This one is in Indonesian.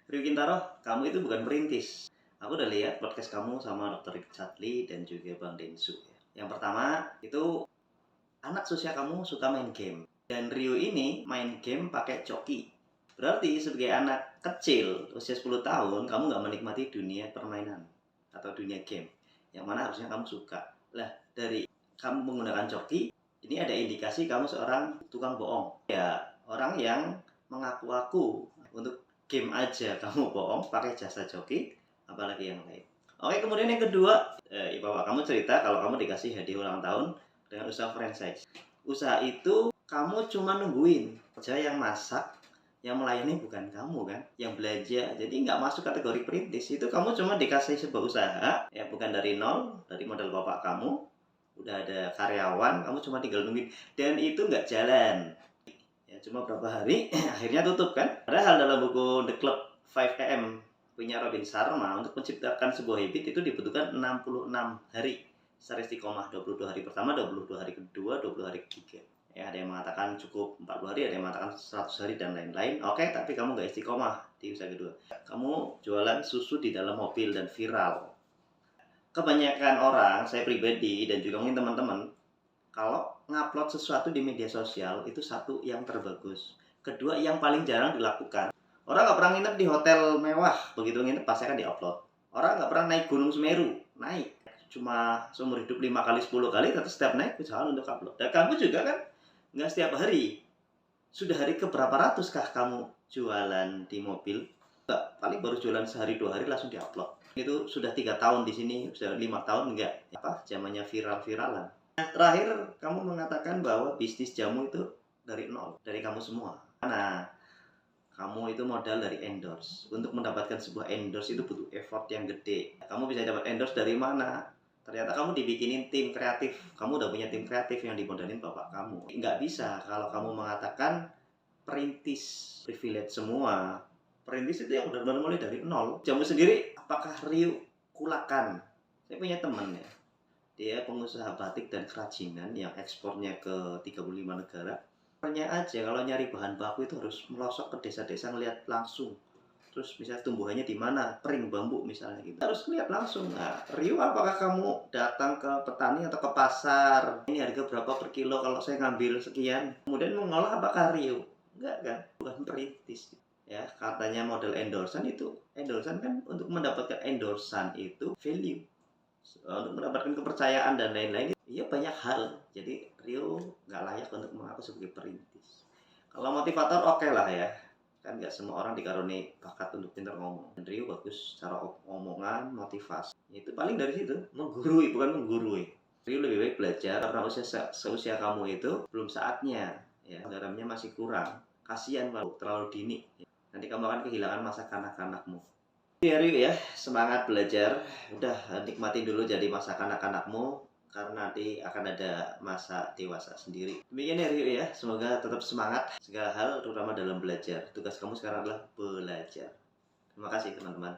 Rio Kintaro, kamu itu bukan perintis. Aku udah lihat podcast kamu sama Dr. Richard Lee dan juga Bang Densu. Yang pertama, itu anak seusia kamu suka main game. Dan Rio ini main game pakai joki. Berarti sebagai anak kecil, usia 10 tahun, kamu nggak menikmati dunia permainan atau dunia game. Yang mana harusnya kamu suka. Lah, dari kamu menggunakan joki, ini ada indikasi kamu seorang tukang bohong. Ya, orang yang mengaku-aku untuk game aja kamu bohong pakai jasa joki, apalagi yang lain. Oke, kemudian yang kedua, Bapak kamu cerita kalau kamu dikasih hadiah ulang tahun dengan usaha franchise. Usaha itu kamu cuma nungguin kerja yang masak, yang melayani bukan kamu kan, yang belanja. Jadi nggak masuk kategori perintis. Itu kamu cuma dikasih sebuah usaha, ya bukan dari nol, dari modal bapak kamu. Udah ada karyawan, kamu cuma tinggal nungguin. Dan itu nggak jalan. Ya, cuma berapa hari akhirnya tutup kan. Padahal dalam buku The Club 5am punya Robin Sharma, untuk menciptakan sebuah habit itu dibutuhkan 66 hari secara istiqomah. 22 hari pertama, 22 hari kedua, 20 hari ketiga. Ya, ada yang mengatakan cukup 40 hari, ada yang mengatakan 100 hari dan lain-lain. Oke, tapi kamu nggak istiqomah di usaha kedua. Kamu jualan susu di dalam mobil dan viral. Kebanyakan orang, saya pribadi dan juga mungkin teman-teman, kalau ngupload sesuatu di media sosial itu satu yang terbagus, kedua yang paling jarang dilakukan. Orang nggak pernah nginep di hotel mewah, begitu nginep pasti akan diupload. Orang nggak pernah naik Gunung Semeru, naik cuma seumur hidup 5 kali 10 kali, tapi setiap naik usahakan untuk upload. Dan kamu juga kan nggak setiap hari. Sudah hari keberapa ratus kah kamu jualan di mobil? Nggak, paling baru jualan sehari 2 hari langsung diupload. Itu sudah 3 tahun di sini, sudah 5 tahun enggak? Apa? Zamannya viral-viralan. Terakhir, kamu mengatakan bahwa bisnis jamu itu dari nol, dari kamu semua. Nah, kamu itu modal dari endorse. Untuk mendapatkan sebuah endorse itu butuh effort yang gede. Kamu bisa dapat endorse dari mana? Ternyata kamu dibikinin tim kreatif. Kamu udah punya tim kreatif yang dimodalin bapak kamu. Nggak bisa kalau kamu mengatakan perintis, privilege semua. Perintis itu yang benar-benar mulai dari nol. Jamu sendiri, apakah Rio Kulakan? Saya punya teman ya. Dia pengusaha batik dan kerajinan yang ekspornya ke 35 negara. Tanya aja kalau nyari bahan baku itu harus melosok ke desa-desa ngeliat langsung. Terus misalnya tumbuhannya di mana, pering bambu misalnya gitu. Harus lihat langsung. Nah, Rio, apakah kamu datang ke petani atau ke pasar? Ini harga berapa per kilo kalau saya ngambil sekian? Kemudian mengolah apakah Rio? Enggak kan? Bukan perintis. Ya, katanya model endorsan itu. Endorsan kan untuk mendapatkan endorsan itu value. Untuk mendapatkan kepercayaan dan lain-lain, iya banyak hal. Jadi Rio nggak layak untuk mengaku sebagai perintis. Kalau motivator oke lah ya, kan nggak semua orang dikaruniai bakat untuk pintar ngomong. Dan Rio bagus cara omongan, motivasi. Itu paling dari situ, menggurui bukan menggurui. Rio lebih baik belajar karena seusia kamu itu belum saatnya, ya garamnya masih kurang. Kasihan kalau terlalu dini. Nanti kamu akan kehilangan masa kanak-kanakmu. Ya Rio ya, semangat belajar. Udah nikmati dulu jadi masa kanak-kanakmu, karena nanti akan ada masa dewasa sendiri. Demikian ya Rio ya, semoga tetap semangat segala hal, terutama dalam belajar. Tugas kamu sekarang adalah belajar. Terima kasih teman-teman.